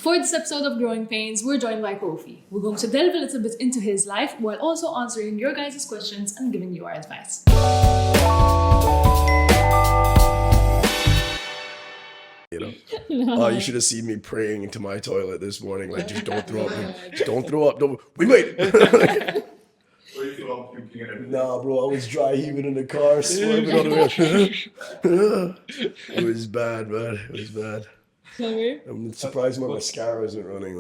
For this episode of Growing Pains, we're joined by Kofi. We're going to delve a little bit into his life while also answering your guys' questions and giving you our advice. You know? No. Oh, you should have seen me praying into my toilet this morning. Like, just don't throw up. Just don't throw up. Don't. We made it. Nah, bro, I was dry heaving in the car, swerving on the way. It was bad, man. It was bad. Sorry? I'm surprised my mascara isn't running.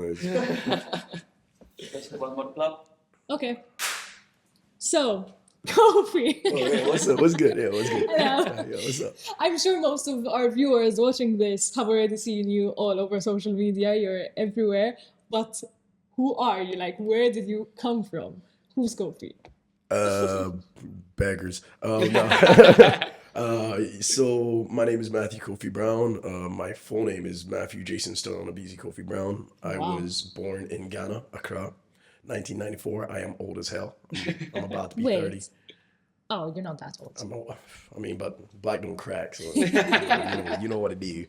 Okay. So, Kofi. Oh, yeah, what's up? What's good? Yeah, what's good? Hello. Yeah, what's up? I'm sure most of our viewers watching this have already seen you all over social media. You're everywhere. But who are you? Like, where did you come from? Who's Kofi? Beggars. No. So my name is Matthew Kofi Brown. My full name is Matthew Jason Stillanabizi Kofi Brown. I was born in Ghana, Accra, 1994. I am old as hell. I'm about to be 30. Oh, you're not that old. But black don't crack, so you know what it do.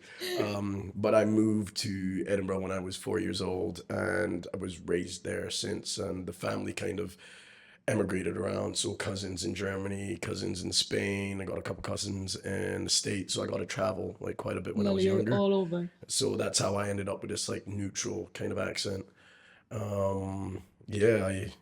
But I moved to Edinburgh when I was 4 years old, and I was raised there since, and the family kind of emigrated around. So cousins in Germany, cousins in Spain. I got a couple cousins in the States, so I got to travel like quite a bit when I was younger. All over. So that's how I ended up with this like neutral kind of accent. I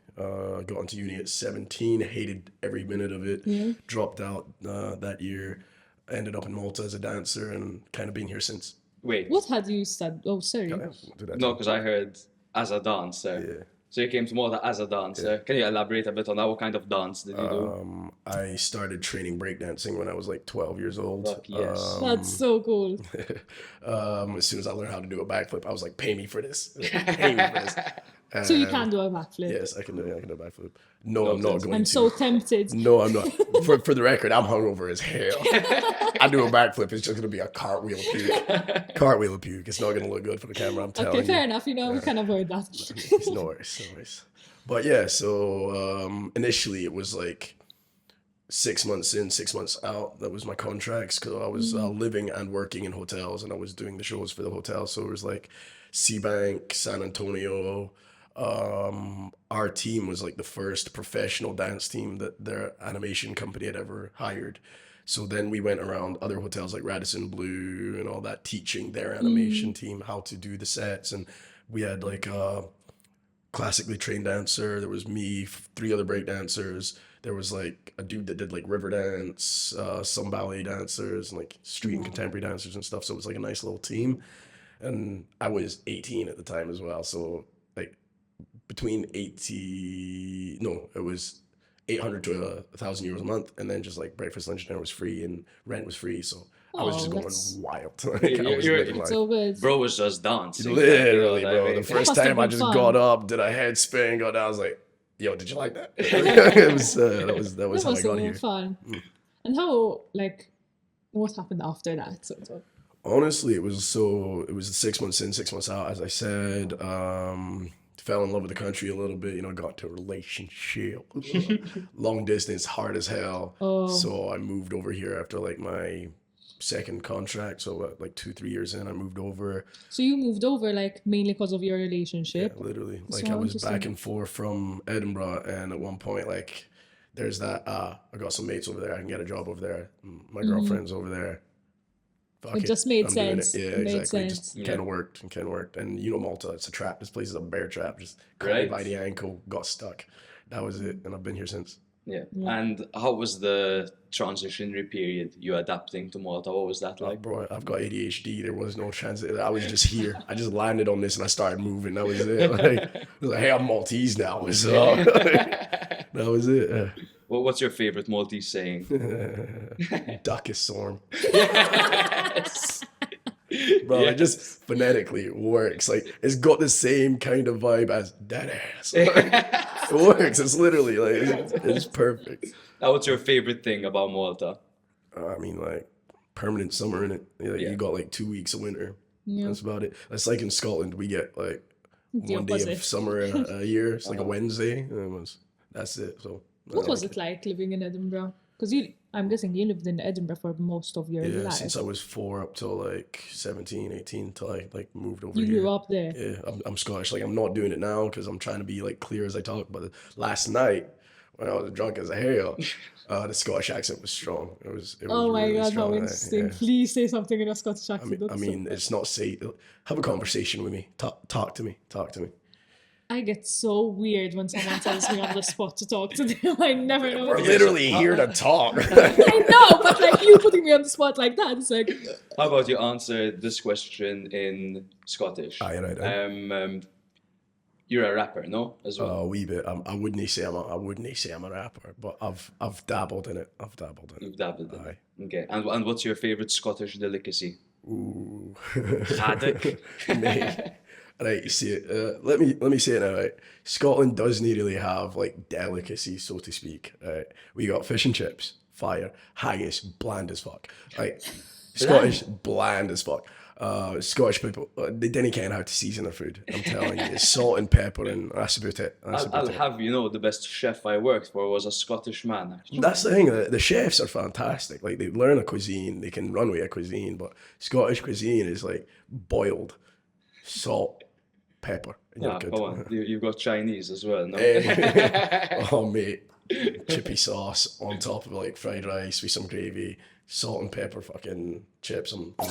got into uni at 17, hated every minute of it. Yeah. Dropped out that year. Ended up in Malta as a dancer and kind of been here since. Wait. What had you studied? Oh, sorry. No, because I heard as a dancer. Yeah. So you came to Malta as a dancer. Yeah. Can you elaborate a bit on that? What kind of dance did you do? I started training breakdancing when I was like 12 years old. Fuck yes. That's so cool. As soon as I learned how to do a backflip, I was like, pay me for this. Pay me for this. So you can do a backflip? Yes, I can do a backflip. No, I'm not going to. I'm so tempted. No, I'm not. For the record, I'm hungover as hell. I do a backflip, it's just going to be a cartwheel puke. Cartwheel puke. It's not going to look good for the camera, I'm telling you. Okay, fair enough. We can avoid that. It's no worries. But yeah, so initially it was like 6 months in, 6 months out. That was my contracts because I was living and working in hotels and I was doing the shows for the hotels. So it was like Seabank, San Antonio. Our team was like the first professional dance team that their animation company had ever hired. So then we went around other hotels like Radisson Blu and all that, teaching their animation team how to do the sets. And we had like a classically trained dancer. There was me, 3 other break dancers. There was like a dude that did like river dance, some ballet dancers, and like street and contemporary dancers and stuff. So it was like a nice little team. And I was 18 at the time as well. So between it was 800 to 1,000 euros a month, and then just like breakfast, lunch, dinner was free, and rent was free. So I was just going wild. So good. Bro was just dancing. Literally, bro. The first time I just got up, did a head spin, got down. I was like, "Yo, did you like that?" That was how I got here. Fun. And how what happened after that? Sort of. Honestly, it was 6 months in, 6 months out. As I said, fell in love with the country a little bit, got to a relationship. Long distance, hard as hell. Oh. So I moved over here after like my second contract. So like 2-3 years in, I moved over. So you moved over like mainly because of your relationship? Yeah, literally. Like I was back and forth from Edinburgh, and at one point like there's that, I got some mates over there, I can get a job over there. My girlfriend's over there. It just made sense. Yeah, exactly. It just kind of worked. And Malta, it's a trap. This place is a bear trap. Just caught me by the ankle, got stuck. That was it. And I've been here since. Yeah. And how was the transitionary period, you adapting to Malta? What was that like? Bro, I've got ADHD. There was no transit. I was just here. I just landed on this and I started moving. That was it. It was like, hey, I'm Maltese now. So that was it. Well, what's your favorite Maltese saying? Duck is storm. Yes. Bro, it just phonetically works. Like, it's got the same kind of vibe as that ass. It works. It's literally like, it's perfect. Now, what's your favorite thing about Malta? Permanent summer in it. You got like 2 weeks of winter. Yeah. That's about it. That's like in Scotland, we get like one day of summer a year. It's like a Wednesday. That's it. So. What was it like living in Edinburgh? Because I'm guessing you lived in Edinburgh for most of your Yeah, life. since I was 4 up till like 17, 18, till I like moved over You here. grew up there. Yeah, I'm Scottish. Like I'm not doing it now because I'm trying to be like clear as I talk. But last night when I was drunk as a hell, the Scottish accent was strong. It was Oh my really God, strong. how interesting. Yeah. Please say something in a Scottish accent. I That's mean, so it's not say. Have a conversation with me. Talk to me. Talk to me. I get so weird when someone tells me on the spot to talk to them. I never know. We're what- literally here to talk. I know, but like you putting me on the spot like that, it's like, How about you answer this question in Scottish? Aye, right. You're a rapper, no? As well. A wee bit. I wouldn't say I wouldn't say I'm a rapper, but I've dabbled in it. You've dabbled in Aye. it. Okay. And what's your favorite Scottish delicacy? Ooh. Haddock. Mate. Right, you see it. Let me say it now. Right, Scotland doesn't really have like delicacies, so to speak. Right, we got fish and chips, fire, haggis, bland as fuck. Right, Scottish bland as fuck. Scottish people, they didn't care how to season their food. I'm telling you, it's salt and pepper, and that's about it. I'll have you know the best chef I worked for was a Scottish man. Actually. That's the thing. The chefs are fantastic. Like they learn a cuisine, they can run with a cuisine, but Scottish cuisine is like boiled, salt, pepper, and you're good. Come on, you've got Chinese as well, no? Oh mate, chippy sauce on top of like fried rice with some gravy, salt and pepper, fucking chips. I'm good.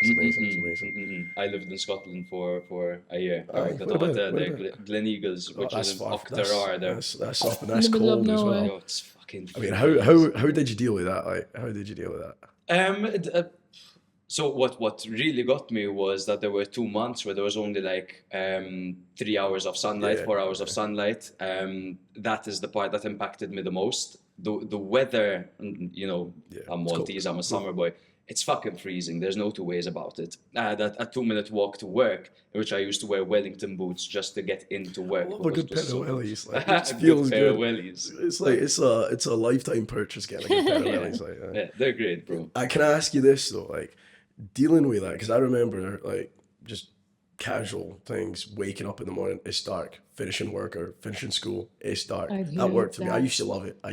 It's amazing. It's amazing. I lived in Scotland for a year. I Aye, worked at what a about- hotel what there, about? Gleneagles, which That's is in far. Octorara there. That's up and that's In the middle of cold as well. nowhere. Oh, it's fucking. I mean, how did you deal with that? Like, how did you deal with that? So what really got me was that there were 2 months where there was only like 3 hours of sunlight, Yeah, 4 hours of sunlight. That is the part that impacted me the most. The weather, you know, Yeah, I'm it's cold. Maltese, I'm a summer boy. It's fucking freezing. There's no two ways about it. That a 2-minute walk to work, in which I used to wear Wellington boots just to get into work. I love a because good it pair was of so- wellies. Like, A it good feels pair of good. wellies. It's like it's a lifetime purchase getting a good pair of wellies. Like, Yeah, they're great, bro. I can ask you this though, like dealing with that, because I remember like just casual things, waking up in the morning, it's dark, finishing work or finishing school, it's dark. I'd That worked hate for me. I that. used to love it. I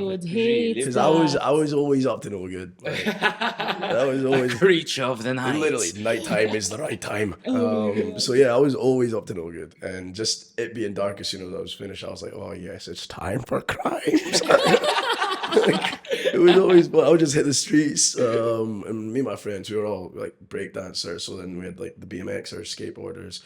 would it. hate Really? Because that. I was always up to no good. Like, I was always Creature of the night. literally nighttime is the right time. Oh my God. So yeah, I was always up to no good, and just it being dark as soon as I was finished, I was like, oh yes, it's time for crimes. Like, it was always, but I would just hit the streets, and me and my friends, we were all like break dancers. So then we had like the BMXers, skateboarders.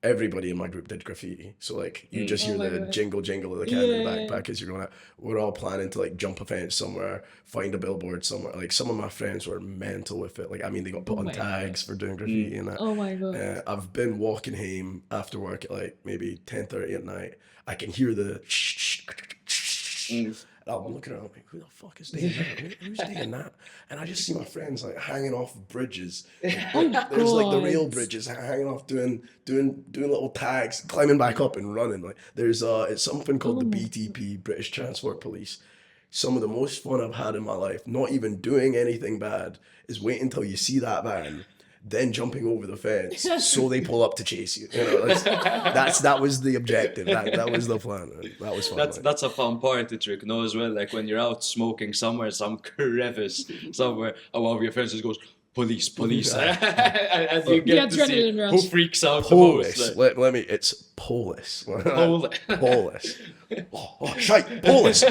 Everybody in my group did graffiti. So like you just hear Oh my the God. jingle of the can in the Yeah. backpack as you're going out. We're all planning to like jump a fence somewhere, find a billboard somewhere. Like some of my friends were mental with it. Like I mean, they got put Oh on my tags for doing graffiti and that. Oh my God. I've been walking home after work at like maybe 10:30 at night. I can hear the I'm looking around like, who the fuck is doing that? Who's doing that? And I just see my friends like hanging off bridges. Like, there's like the rail God. bridges hanging off, doing little tags, climbing back up and running. Like there's it's something called the BTP, British Transport Police. Some of the most fun I've had in my life, not even doing anything bad, is waiting until you see that van, then jumping over the fence so they pull up to chase you. You know, that was the objective. That was the plan. That was fun. like. That's a fun party trick, no, as well. Like when you're out smoking somewhere, some crevice somewhere, and one of your friends just goes, police, police. And you get to see adrenaline who rush. freaks out the most. Polis. Like, Let me. It's Polis. Polis. Polis. Oh, shite. Polis.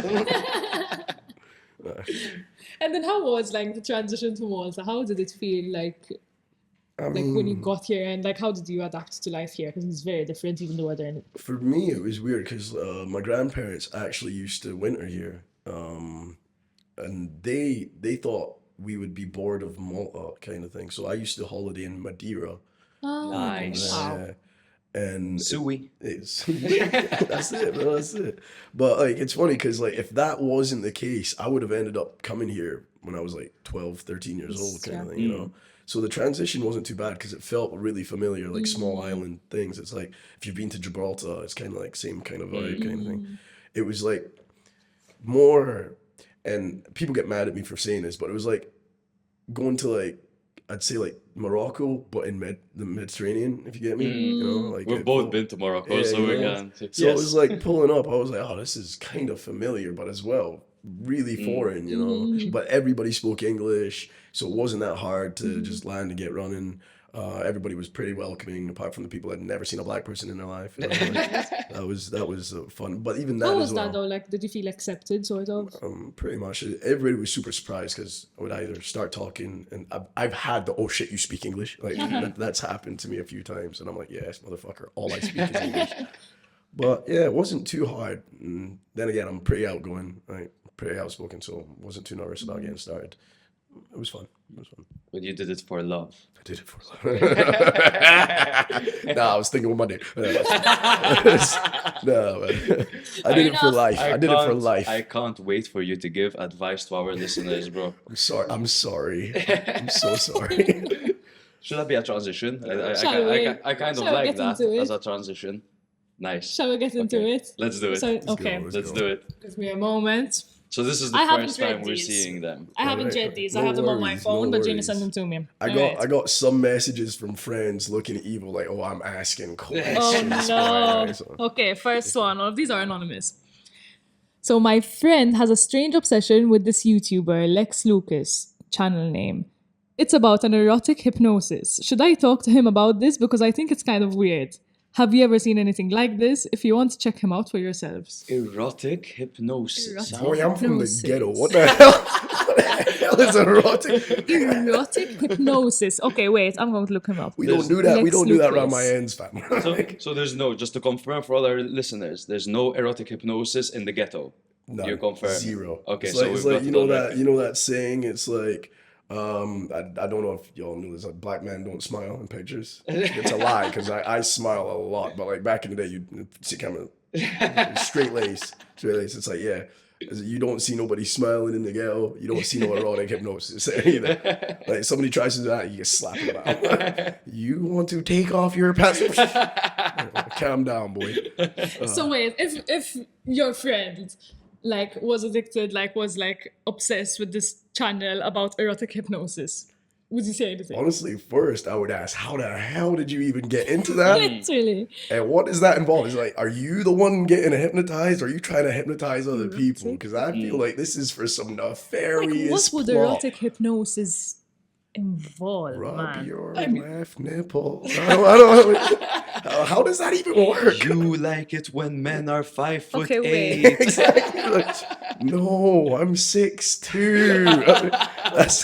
And then how was like the transition to Malta? How did it feel like when you got here, and like how did you adapt to life here? Because it's very different, even the weather. And For me, it was weird because my grandparents actually used to winter here, and they thought we would be bored of Malta kind of thing. So I used to holiday in Madeira. Nice. Wow. And Suey. it's that's it, bro. That's it. But like, it's funny because like, if that wasn't the case, I would have ended up coming here when I was like 12, 13 years old, kind of thing, you know. So the transition wasn't too bad because it felt really familiar, like small island things. It's like if you've been to Gibraltar, it's kind of like same kind of vibe, kind of thing. It was like more, and people get mad at me for saying this, but it was like going to like, I'd say like Morocco, but in the Mediterranean, if you get me. You know, like We've both been to Morocco, Yeah, so we yeah. can. So it was like pulling up. I was like, oh, this is kind of familiar, but as well really foreign, you know. But everybody spoke English, so it wasn't that hard to just land and get running. Everybody was pretty welcoming, apart from the people that had never seen a black person in their life. That was fun. But even that How as was well, that though? Like, did you feel accepted, sort of? pretty much everybody was super surprised because I would either start talking, and I've had the "oh shit, you speak English," like that's happened to me a few times, and I'm like, yes, motherfucker, all I speak is English. But yeah, it wasn't too hard. And then again, I'm pretty outgoing, like pretty outspoken, so wasn't too nervous about getting started. It was fun. It was fun. But you did it for love. I did it for love. Nah, I was thinking with my dick. No, man. I did it for life. I did it for life. I can't wait for you to give advice to our listeners, bro. I'm sorry. I'm sorry. I'm so sorry. Should that be a transition? I kind of Shall we like get that into it? as a transition. Nice. Shall we get into Okay. it? Let's do it. So, okay, Let's do it. give me a moment. So this is the I haven't first time read we're these. seeing them. I haven't Alright, read these. no I have them on my worries, phone, no but Gina worries. sent them to me. I got some messages from friends looking evil, like, oh, I'm asking questions. Oh no. So- Okay, first one. All of these are anonymous. So my friend has a strange obsession with this YouTuber, Lex Lucas, channel name. It's about an erotic hypnosis. Should I talk to him about this? Because I think it's kind of weird. Have you ever seen anything like this? If you want to check him out for yourselves. Erotic hypnosis. Erotic. Boy, I'm from the Hypnosis. ghetto. What the hell? What the hell is erotic? Erotic hypnosis. Okay, wait, I'm going to look him up. We don't do that. We Lex don't do that around Lucas. my ends, fam. So there's no, just to confirm for all our listeners, there's no erotic hypnosis in the ghetto. No, You confirm. zero. Okay, it's so like, we've it's like got it on record. you know that saying. It's like I don't know if y'all knew this. Like, black men don't smile in pictures. It's a lie because I smile a lot. But like back in the day, you see kind of straight lace. It's like yeah. You don't see nobody smiling in the ghetto. You don't see no erotic hypnosis either. Like somebody tries to do that, you get slapped in the mouth. You want to take off your pants? Calm down, boy. So wait, if your friend like was addicted, like was like obsessed with this channel about erotic hypnosis, would you say anything? Honestly, first I would ask, how the hell did you even get into that? Literally. And what does that involve? It's like, are you the one getting hypnotized? Or are you trying to hypnotize other people? Because I feel like this is for some Like, nefarious what would plot. erotic hypnosis involve, Rub man? your left nipple. I don't how does that even work? You like it when men are 5'8". Okay, wait. Exactly. Like, no, I'm 6'2". That's,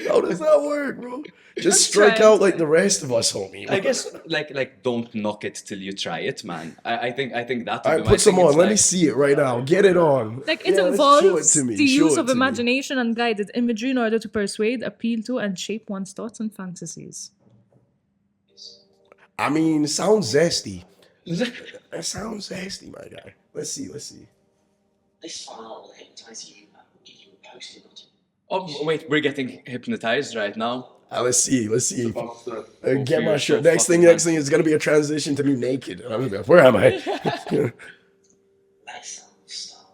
how does that work, bro? Just strike trying out like the rest of us, homie. I guess like don't knock it till you try it, man. I think that would All be right, my put some thing. on. It's Let me like- see it right now. Get it on. Like it Yeah, let's involves show it to me. the Show use it of to me. imagination and guided imagery in order to persuade, appeal to, and shape one's thoughts and fantasies. I mean, it sounds zesty. That sounds zesty, my guy. Let's see. This file will hypnotize you and will give you a post-it note. Oh wait, we're getting hypnotized right now. Let's see. Get you're my so shirt. Next fucking thing is gonna be a transition to me naked. And I'm gonna be like, where am I? Let yourself start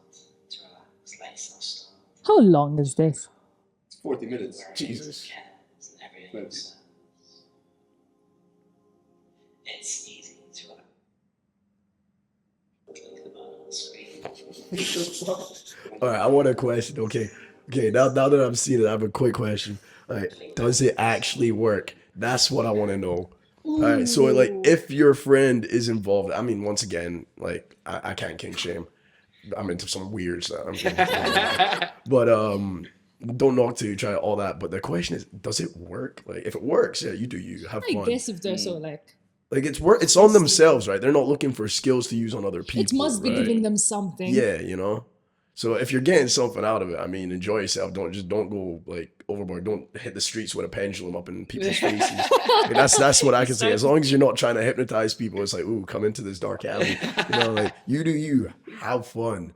to relax. Let yourself start. How long is this? 40 minutes. Jesus. Cares and everything concerns. It's easy to relax. Click the button on the screen. All right, I want a question. Okay. Now that I've seen it, I have a quick question. All right, does it actually work? That's what I want to know. All right, so like, if your friend is involved, I mean, once again, like, I can't kink shame. I'm into some weird stuff. But don't knock till you try all that. But the question is, does it work? Like, if it works, yeah, you do you. Have I fun. guess if they're so like, Like it's on themselves, right? They're not looking for skills to use on other people. it must be right? giving them something. Yeah, you know. So if you're getting something out of it, I mean, enjoy yourself. Don't go like overboard. Don't hit the streets with a pendulum up in people's faces. I mean, that's what I can say. As long as you're not trying to hypnotize people, it's like, ooh, come into this dark alley. You know, like you do you. Have fun.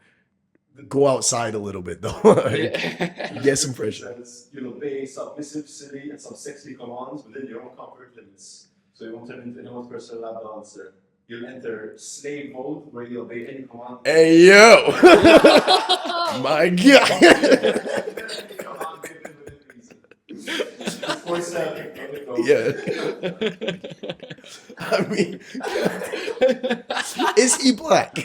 Go outside a little bit though. Like, get some fresh air. Says you'll obey submissive, silly, and some sexy commands within your own comfort limits. So you won't turn into anyone's personal lap dancer. You'll enter slave mode where you'll obey any command. Hey yo, my God. Command given within reason. Of course, Yeah. I mean, is he black?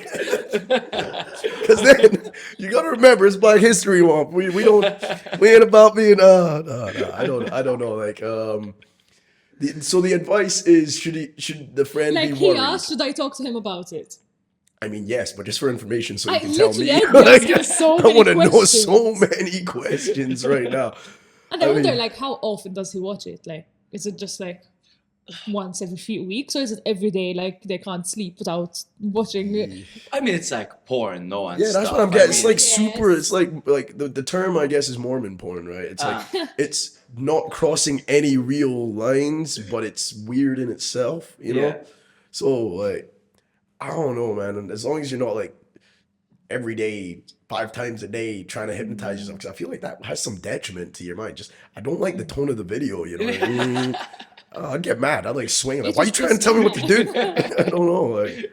Because then you gotta remember it's Black History Month. We ain't about being no, I don't know. Like so the advice is should the friend Like be he worried? asked, should I talk to him about it? I mean, yes, but just for information, so you I can tell me. literally asked me so I many want to know so questions. many questions right now. And I I wonder, mean- like, how often does he watch it? Like, is it just like once every few weeks, or is it every day? Like, they can't sleep without watching it. I mean, it's like porn, no one. Yeah, that's stuff. what I'm I getting. It's mean, like super. Yes. It's like the term I guess is Mormon porn, right? It's like it's not crossing any real lines, but it's weird in itself, you know. Yeah. So like, I don't know, man. And as long as you're not like every day, 5 times a day, trying to hypnotize yourself, because I feel like that has some detriment to your mind. Just I don't like the tone of the video, you know what I mean? I'd get mad. I'd like swing. Like, why are you trying to tell me what to do? I don't know. Like,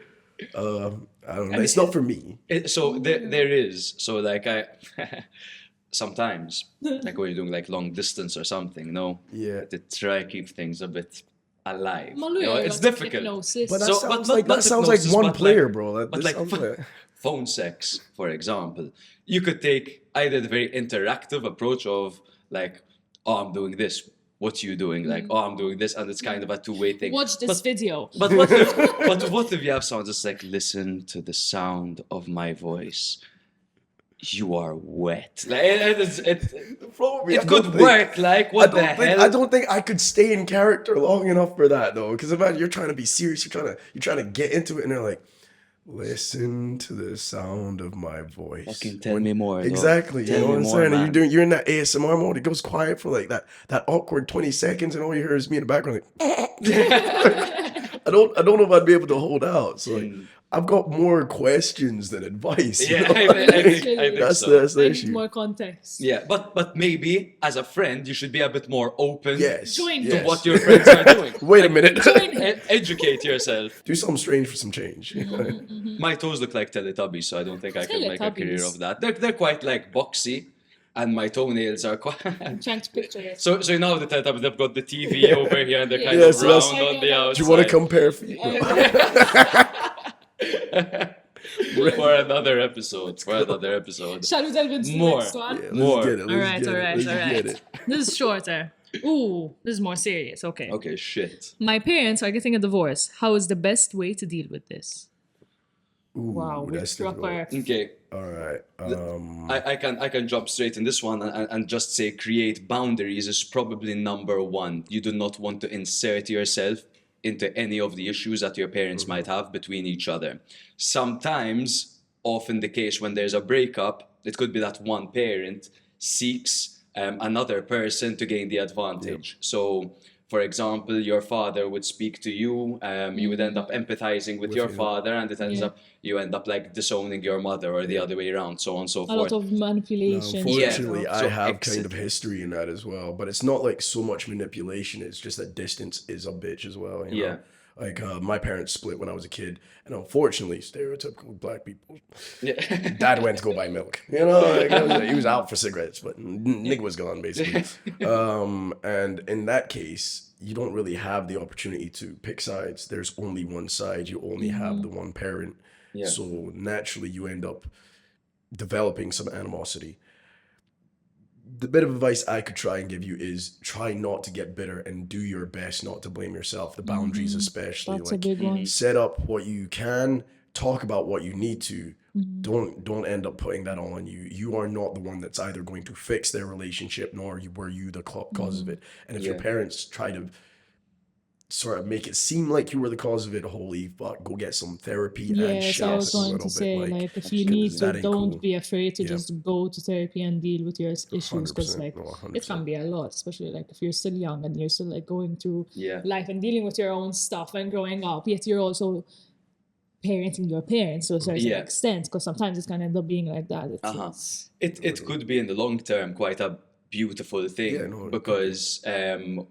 I don't know. It's not for me. So there is. So like I sometimes like when you're doing like long distance or something, no, Yeah. to try keep things a bit alive. Well, You know, yeah, it's like difficult. hypnosis. But that So, sounds but like not that sounds like hypnosis, one but player, like- bro. But like phone sex, for example, you could take either the very interactive approach of like, oh, I'm doing this. What you doing? Like, oh, I'm doing this, and it's kind of a two-way thing. Watch this video. But what if you have someone just like listen to the sound of my voice? You are wet. Like it could work. Like what the hell? I don't think I could stay in character long enough for that though. Because imagine you're trying to be serious, you're trying to get into it, and they're like, listen to the sound of my voice. Fucking tell me more. Exactly. Tell You know me what I'm more, saying? man. And you're in that ASMR mode. It goes quiet for like that awkward 20 seconds, and all you hear is me in the background. Like, I don't know if I'd be able to hold out. So like, I've got more questions than advice. you Yeah, know? I think that's so. the I need issue. more context. Yeah, but maybe as a friend, you should be a bit more open Yes. Join to yes. what your friends are doing. Wait a minute. Educate yourself. Do something strange for some change. My toes look like Teletubbies, so I don't think I can make a career Teletubbies. of that. They're quite like boxy, and my toenails are quite. I'm trying to picture it. So you know the Teletubbies, they've got the TV over here, and they're kind Yeah, of so round that's- on the outside. Do you want to compare feet? For another episode. Shall we delve into More. the next one? Yeah, let's More. get it. Let's Alright, get it. alright, Let's alright. get it. This is shorter. Ooh, this is more serious. Okay. Okay, shit. My parents are getting a divorce. How is the best way to deal with this? Ooh, Wow, we that's struck difficult. our... Okay. All right. I can jump straight in this one and just say create boundaries is probably number one. You do not want to insert yourself into any of the issues that your parents might have between each other. Sometimes, often the case when there's a breakup, it could be that one parent seeks another person to gain the advantage. So, for example, your father would speak to you, you would end up empathizing with your father, and it ends up you end up like disowning your mother, or the other way around, so on and so A forth. lot of manipulation. Unfortunately, Yeah. I So have kind of exit. history in that as well, but it's not like so much manipulation. It's just that distance is a bitch as well. You know? Yeah. Like my parents split when I was a kid, and unfortunately, stereotypical black people. Yeah. Dad went to go buy milk. You know, like, he was out for cigarettes, but nigga was gone basically. And in that case, you don't really have the opportunity to pick sides. There's only one side. You only have the one parent. Yeah. So naturally, you end up developing some animosity. The bit of advice I could try and give you is try not to get bitter and do your best not to blame yourself. The boundaries, especially, That's a like big one. set up what you can, talk about what you need to. Don't end up putting that on you. You are not the one that's either going to fix their relationship, nor were you the cause of it. And if your Yeah. parents try to sort of make it seem like you were the cause of it, holy fuck, go get some therapy and Yes, shit I a was going little to bit. say, like, if you need that to, ain't don't cool. be afraid to Yeah. just go to therapy and deal with your issues, because 100%, like no, it 100%. can be a lot, especially like if you're still young and you're still like going through Yeah. life and dealing with your own stuff and growing up, yet you're also parenting your parents to a certain Yeah. extent, because sometimes it can end up being like that. Uh-huh. It could be in the long term quite a beautiful thing, Yeah, no, it could be. because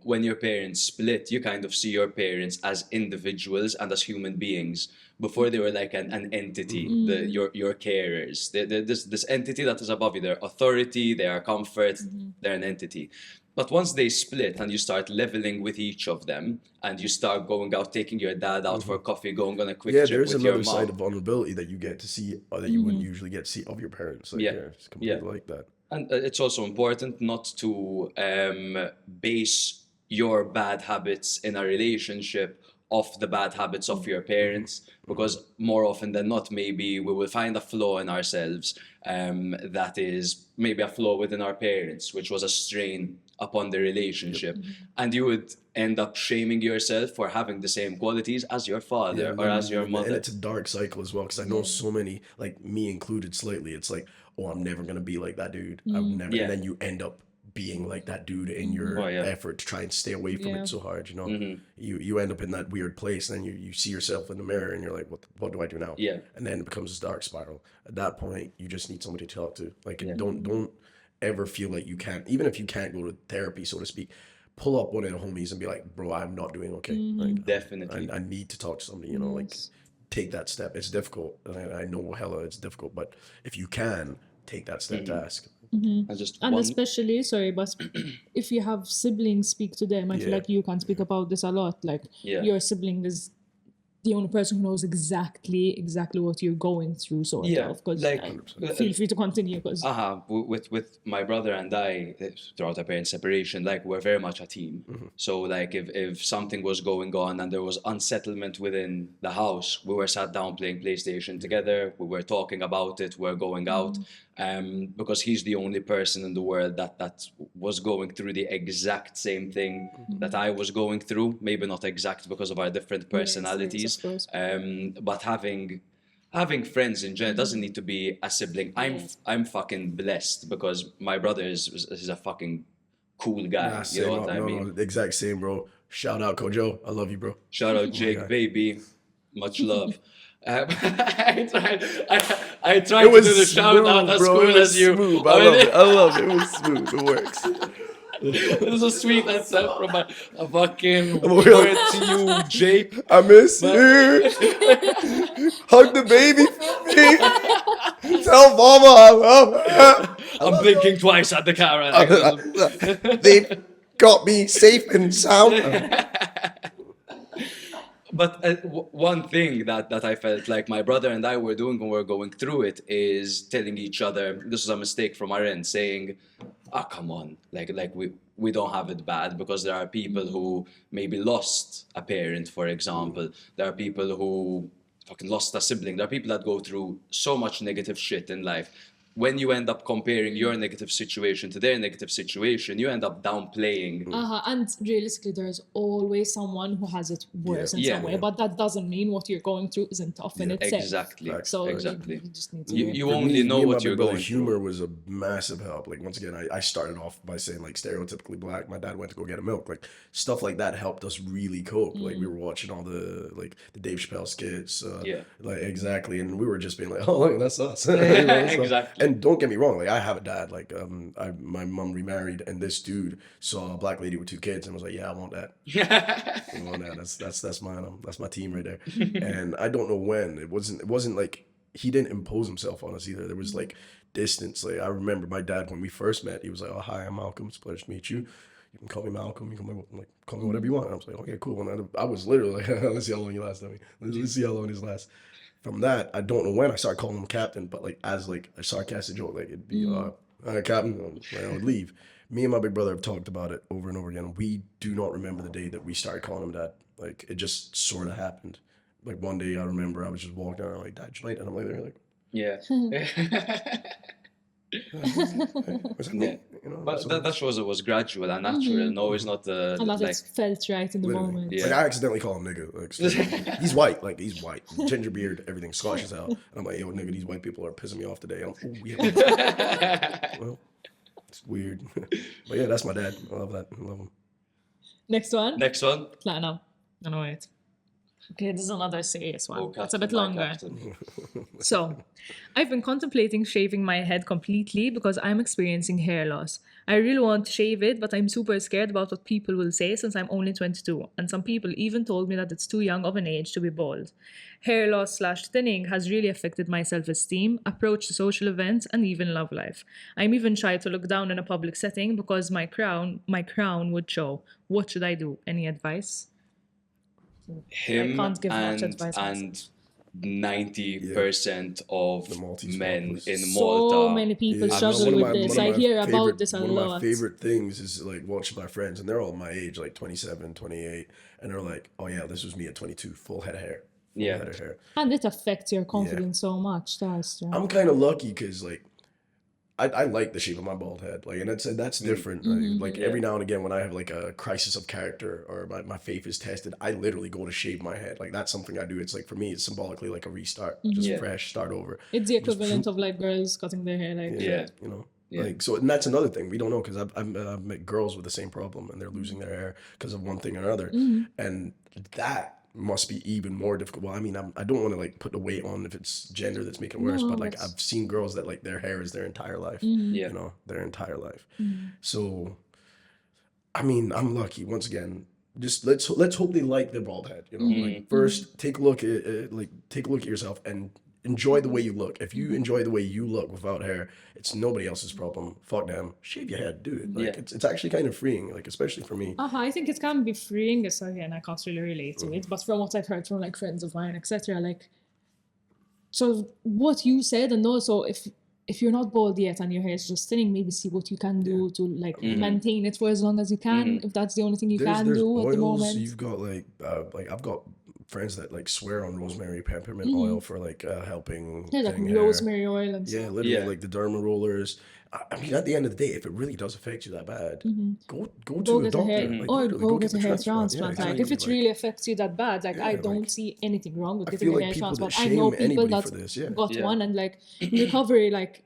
when your parents split, you kind of see your parents as individuals and as human beings. Before they were like an entity, your carers. They're this entity that is above you. They're authority, they are comfort, they're an entity. But once they split and you start leveling with each of them, and you start going out, taking your dad out for coffee, going on a quick Yeah, trip there's with your another mom. side of vulnerability that you get to see or that you wouldn't usually get to see of your parents. Like, Yeah. yeah, it's completely Yeah. like that. And it's also important not to base your bad habits in a relationship off the bad habits of your parents, because more often than not, maybe we will find a flaw in ourselves that is maybe a flaw within our parents, which was a strain upon the relationship. And you would end up shaming yourself for having the same qualities as your father or as your And mother. it's a dark cycle as well, because I know so many, like me included slightly, it's like, oh, I'm never gonna be like that dude. I would never. Yeah. And then you end up being like that dude in your Oh, yeah. effort to try and stay away from Yeah. it so hard. You know, you end up in that weird place, and then you see yourself in the mirror, and you're like, what do I do now? Yeah. And then it becomes this dark spiral. At that point, you just need somebody to talk to. Like, don't ever feel like you can't, even if you can't go to therapy, so to speak. Pull up one of the homies and be like, bro, I'm not doing okay. Like, Definitely. I need to talk to somebody, you know, like take that step. It's difficult. I know hella it's difficult, but if you can take that step to ask. And just And one, especially, sorry, but if you have siblings, speak to them. I feel Yeah. like you can speak about this a lot. Like Yeah. your sibling is the only person who knows exactly what you're going through, sort Yeah, of. Because like, feel free to continue. Because with my brother and I, throughout our parents' separation, like, we're very much a team. So like if something was going on and there was unsettlement within the house, we were sat down playing PlayStation together, we were talking about it, we're going out, because he's the only person in the world that was going through the exact same thing that I was going through. Maybe not exact because of our different personalities, of course. but having friends in general doesn't need to be a sibling. I'm fucking blessed because my brother is a fucking cool guy. Nah, You same know up. what I mean? No, the exact same, bro. Shout out Kojo. I love you, bro. Shout out Jake, God. baby. Much love. I tried to It was do the shout out smooth, as bro. cool It was as you. smooth. I love it. I love it. It was smooth. It works. This is sweet and stuff from a fucking Oh, word yeah. to you, Jake. I miss you. Hug the baby for me. Tell mama I love her. I'm blinking twice at the camera. They got me safe and sound. But one thing that I felt like my brother and I were doing when we were going through it is telling each other, this was a mistake from our end, saying, "Ah, come on, like we don't have it bad," because there are people who maybe lost a parent, for example. There are people who fucking lost a sibling. There are people that go through so much negative shit in life. When you end up comparing your negative situation to their negative situation, you end up downplaying. And realistically, there's always someone who has it worse in Yeah. some way, but that doesn't mean what you're going through isn't tough in itself. Exactly. So exactly. you just need to. You For only me know and my what you're big brother, going humor through. was a massive help. Like, once again, I started off by saying, like, stereotypically black. My dad went to go get a milk. Like, stuff like that helped us really cope. Like, we were watching all the Dave Chappelle skits. Yeah. Like, exactly. And we were just being like, oh, look, that's us. You know, so- Exactly. And don't get me wrong. Like, I have a dad. Like, my mom remarried, and this dude saw a black lady with 2 kids and was like, yeah, I want that. I want that. That's mine. That's my team right there. And I don't know when. It wasn't like he didn't impose himself on us either. There was like distance. Like, I remember my dad when we first met, he was like, "Oh, hi, I'm Malcolm. It's a pleasure to meet you. You can call me Malcolm. You can call me whatever you want." And I was like, "Okay, cool." And I was literally like, "Let's see how long you last." Let's see how long this lasts. From that, I don't know when I started calling him Captain, but like as like a sarcastic joke, like it'd be Captain. Like, I would leave. Me and my big brother have talked about it over and over again. We do not remember the day that we started calling him that. Like, it just sort of happened. Like, one day I remember I was just walking around like, "Dad, tonight," and I'm like, Yeah. "Was that me?" You know, But so- that shows it was gradual and natural. No, it's not And that like it's felt right in the literally. moment. Yeah. Like, I accidentally call him nigga. Like, so he's white. Like, he's white. Ginger beard, everything. Scottish as hell. And I'm like, "Yo, nigga, these white people are pissing me off today." I'm, "Ooh, yeah." Well, it's weird. But yeah, that's my dad. I love that. I love him. Next one. Next one. Platinum. No, wait. Okay, this is another serious one. Oh, It's a bit Captain, my longer. Captain. So, I've been contemplating shaving my head completely because I'm experiencing hair loss. I really want to shave it, but I'm super scared about what people will say since I'm only 22. And some people even told me that it's too young of an age to be bald. Hair loss slash thinning has really affected my self esteem, approach to social events, and even love life. I'm even shy to look down in a public setting because my crown would show. What should I do? Any advice? Him can't give much advice and 90% of The Maltese men smokers. in So Malta. many people Yeah, struggle one of with my- this. one of I my hear about favorite- this a One lot. of my favorite things is like watching my friends, and they're all my age, like 27, 28, and they're like, "Oh yeah, this was me at 22, full head of hair, full Yeah. head of hair." And it affects your confidence so much. That's I'm kind of lucky because like I like the shape of my bald head, like, and that's different. Like Yeah. every now and again, when I have like a crisis of character or my faith is tested, I literally go to shave my head. Like that's something I do. It's like for me, it's symbolically like a restart, just Yeah. fresh, start over. It's the equivalent of like girls cutting their hair. Like Yeah. You know, Yeah. like so, and that's another thing we don't know because I've met girls with the same problem and they're losing their hair because of one thing or another, and that must be even more difficult. Well, I mean, I don't want to like put the weight on if it's gender that's making it worse, No, but like that's- I've seen girls that like their hair is their entire life, Yeah. you know, their entire life. So, I mean, I'm lucky once again. Just let's hope they like their bald head. You know, like first take a look at yourself and enjoy the way you look. If you enjoy the way you look without hair, it's nobody else's problem. Fuck them. Shave your head, do it. Like Yeah. it's actually kind of freeing. Like especially for me. I think it can be freeing. So again, I can't really relate to it, but from what I've heard from like friends of mine, etc., like, so what you said, and also if you're not bald yet and your hair is just thinning, maybe see what you can do to like maintain it for as long as you can. If that's the only thing you can do at the moment. You've got like I've got friends that like swear on rosemary peppermint oil for like helping. Yeah, like thinning hair. rosemary oil and Yeah, stuff. literally Yeah. like the derma rollers. I mean, at the end of the day, if it really does affect you that bad, go Go to a get a doctor, hair, like, or literally, go get a the hair transplant. transplant. Yeah, Like if it exactly. really affects you that bad, like I Yeah, don't like, see anything wrong with I getting feel a like hair people that transplant. I know shame people anybody that for this, yeah. got Yeah. one and like recovery, like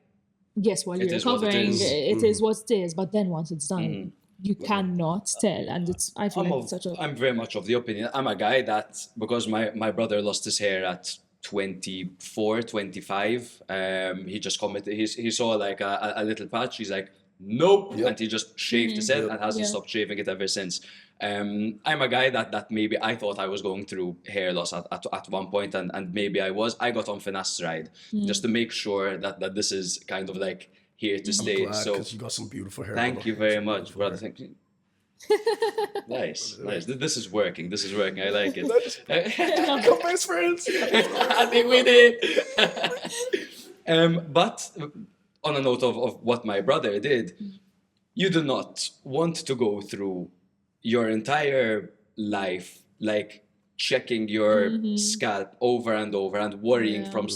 yes, while It you're is what it recovering, is. it is what it is. But then once it's done, you cannot tell, and it's I feel like it's such a I'm very much of the opinion. I'm a guy that, because my brother lost his hair at 24, 25, he just committed, he saw like a little patch, he's like, nope, and he just shaved his head and hasn't Yeah. stopped shaving it ever since. I'm a guy that maybe I thought I was going through hair loss at one point, and maybe I got on finasteride just to make sure that this is kind of like here to stay. Glad, So 'cause you got some beautiful hair. thank brother. you very Some much, beautiful brother. hair. Thank you. Nice. This is working. This is working. I like it. Come best friends. I think we did. But on a note of what my brother did, you do not want to go through your entire life like checking your scalp over and over and worrying from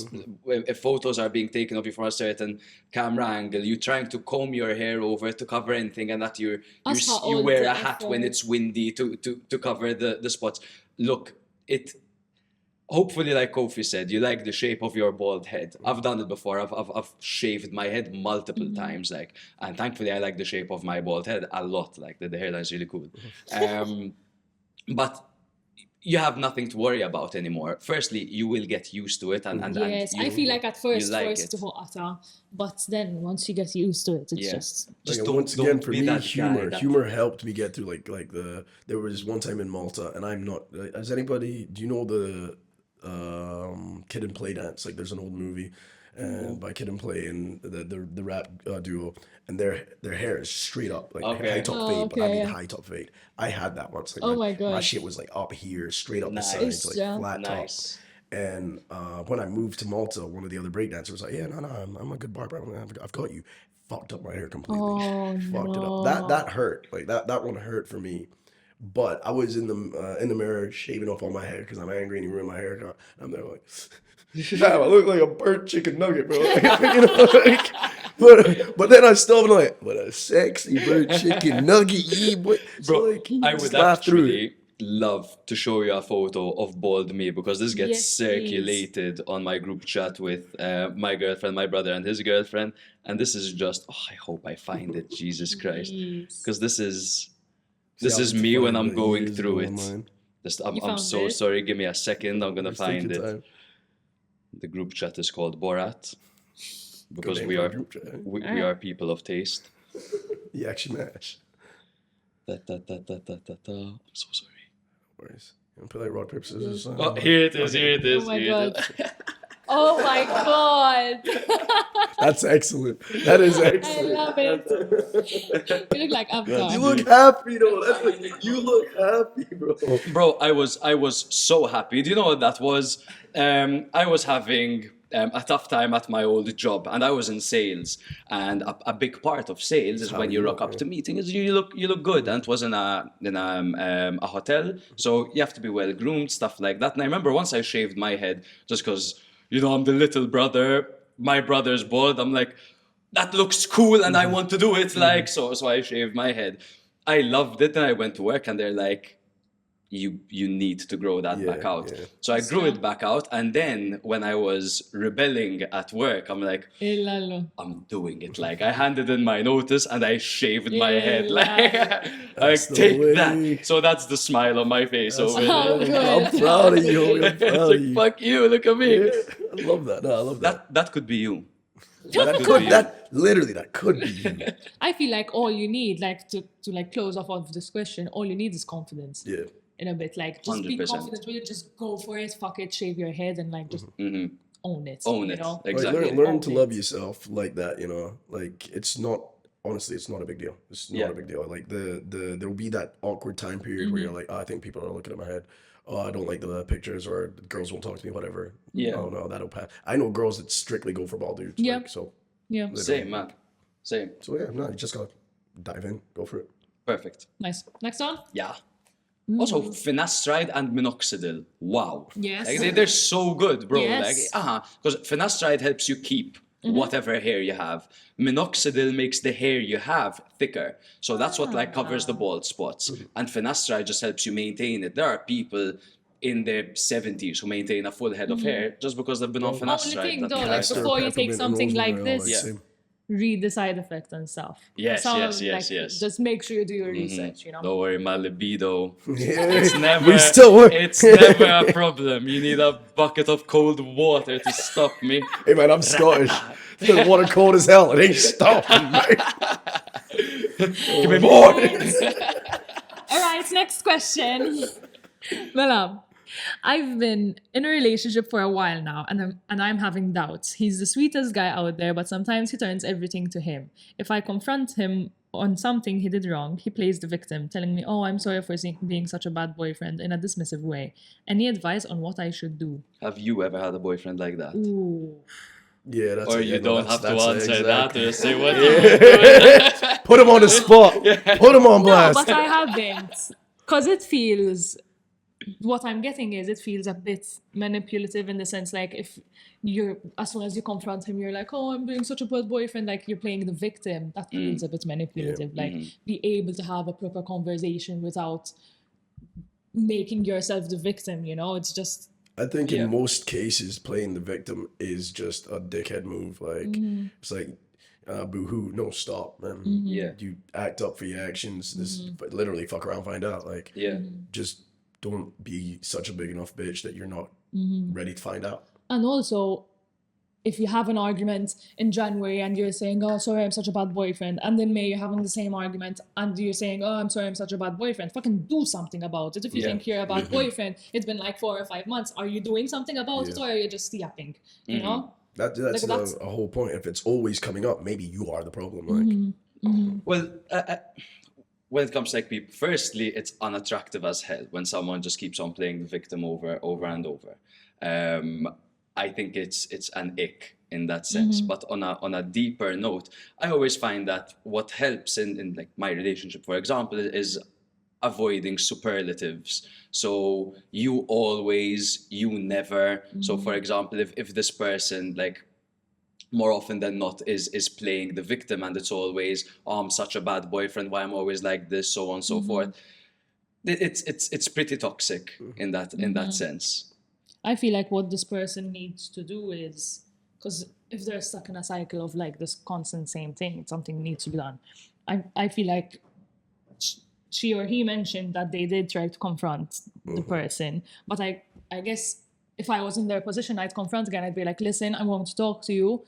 if photos are being taken of you from a certain camera angle, you trying to comb your hair over to cover anything, and that you all wear the a hat when effort. it's windy to cover the spots. Look, hopefully, like Kofi said, you like the shape of your bald head. I've done it before. I've shaved my head multiple times, like, and thankfully I like the shape of my bald head a lot. Like the hairline is really cool. But you have nothing to worry about anymore. Firstly, you will get used to it, and yes. I feel like at first like it's it. a utter, but then once you get used to it, it's Yeah. just Just Like, don't, once again, don't for be me, that humor guy humor helped me get through there was one time in Malta, and I'm not. Has anybody? Do you know the Kid and Play dance? Like, there's an old movie by Kid and Play and the rap duo, and their hair is straight up, like Okay. high top Oh, fade. But I okay, mean yeah. high top fade. I had that once. Like, Oh my my God. shit was like up here, straight up Nice. the sides, like Yeah. flat top. Nice. And when I moved to Malta, one of the other breakdancers was like, "Yeah, no, I'm a good barber. I've got you." Fucked up my hair completely. Oh, Fucked it no. up. That hurt. Like that one hurt for me. But I was in the mirror shaving off all my hair because I'm angry and he ruined my haircut. I'm there like, damn, I look like a burnt chicken nugget, bro. Like, you know, like, but then I still am like, what a sexy burnt chicken nugget, yeah, boy. So, Bro, like, I just would laugh through it. actually love to show you a photo of bald me, because this gets Yes, circulated on my group chat with my girlfriend, my brother, and his girlfriend. And this is just, I hope I find it, Jesus Christ. Jeez. Because this is See, I me was when I'm defined going years through ago it. on mine. You I'm found so it? sorry. Give me a second. I'm gonna Just take find your it. time. The group chat is called Borat because name we for a are group chat, eh? we Alright. are people of taste. You actually mash. I'm so sorry. Worries. You want to play like rock, paper, scissors? Oh, here it is. Here it is. Oh my here it God. is. Oh my God. That's excellent. That is I excellent. love it. You look like Avatar. You look happy though. That's like, you look happy, bro. Bro, I was so happy. Do you know what that was? I was having a tough time at my old job, and I was in sales. And a big part of sales is how when you you rock look, up yeah. to meetings, you look good. And it was in a hotel, so you have to be well groomed, stuff like that. And I remember once I shaved my head just because I'm the little brother. My brother's bald. I'm like, that looks cool, and I want to do it. Like so I shaved my head. I loved it, and I went to work, and they're like, you need to grow that back Yeah, out. yeah. So I grew Stop. it back out, and then when I was rebelling at work, I'm like, Ilalo. I'm doing it. Like I handed in my notice and I shaved my head. Like That's the take way. that. So that's the smile on my face over How there. good. I'm proud of you, homie. I'm It's proud like of you. fuck you, look at me. Yeah, I love that. No, I love that. That could be you. That could could be you. that literally that could be you. I feel like all you need, like to like close off of this question, all you need is confidence. Yeah. In a bit, like just be 100%. confident with it, just go for it, fuck it, shave your head, and like just own it. Own you it. know? Exactly. Like learn to Own love it. yourself like that, you know. Like it's not honestly, it's not a big deal. It's not Yeah. a big deal. Like there will be that awkward time period where you're like, oh, I think people are looking at my head. Oh, I don't like the pictures, or the girls won't talk to me, whatever. Yeah. Oh no, that'll pass. I know girls that strictly go for bald dudes. Yeah. Like, so Yeah, Same, man. Same. yeah, no, you just gotta dive in, go for it. Perfect. nice. Next one. Yeah. Also, finasteride and minoxidil. Wow. Yes. Like, they're so good, bro. Yes. Like, because finasteride helps you keep whatever hair you have. Minoxidil makes the hair you have thicker. So that's what like covers the bald spots. And finasteride just helps you maintain it. There are people in their 70s who maintain a full head of hair just because they've been on Only finasteride. thing that though, can like help. before you take Peppermint, and something like rosemary, all this, Yeah. same. read the side effects and stuff. Yes, Some yes, of, yes, like, yes. Just make sure you do your research. You know. Don't worry, my libido. Yeah. It's never. We still work. It's never a problem. You need a bucket of cold water to stop me. Hey man, I'm Scottish. The water cold as hell. It ain't stopping, man. Give me more. All right, next question. Well, I've been in a relationship for a while now, and I'm having doubts. He's the sweetest guy out there, but sometimes he turns everything to him. If I confront him on something he did wrong, he plays the victim, telling me, "Oh, I'm sorry for being such a bad boyfriend," in a dismissive way. Any advice on what I should do? Have you ever had a boyfriend like that? Ooh. Yeah, that's Or it. you Yeah, no, don't that's- have to that's answer exactly- that or say what you Put him on the spot. Put him on No, blast. but I haven't. Because it feels, what I'm getting is it feels a bit manipulative in the sense like if as soon as you confront him, you're like, oh, I'm being such a bad boyfriend, like you're playing the victim. That feels a bit manipulative. Like be able to have a proper conversation without making yourself the victim, you know? It's just, I think Yeah. in most cases, playing the victim is just a dickhead move. Like it's like, boo-hoo, no, stop, man. Yeah. You act up for your actions. This literally fuck around, find out. Like, Yeah. just don't be such a big enough bitch that you're not ready to find out. and also, if you have an argument in January and you're saying, oh, sorry, I'm such a bad boyfriend, and in May you're having the same argument and you're saying, oh, I'm sorry, I'm such a bad boyfriend, fucking do something about it. If you Yeah. think you're a bad boyfriend, it's been like 4 or 5 months. Are you doing something about it, or are you just yapping? You know? That's that's- a whole point. If it's always coming up, maybe you are the problem. Like, Well, when it comes to like people, firstly, it's unattractive as hell when someone just keeps on playing the victim over and over. I think it's an ick in that sense. But on a deeper note, I always find that what helps in like my relationship, for example, is avoiding superlatives. So you always, you never. So for example, if this person like more often than not is playing the victim and it's always, oh, I'm such a bad boyfriend, why I'm always like this, so on and so forth. It's pretty toxic in that sense. I feel like what this person needs to do is, because if they're stuck in a cycle of like this constant same thing, something needs to be done. I feel like she or he mentioned that they did try to confront the person. But I guess if I was in their position, I'd confront again. I'd be like, listen, I want to talk to you.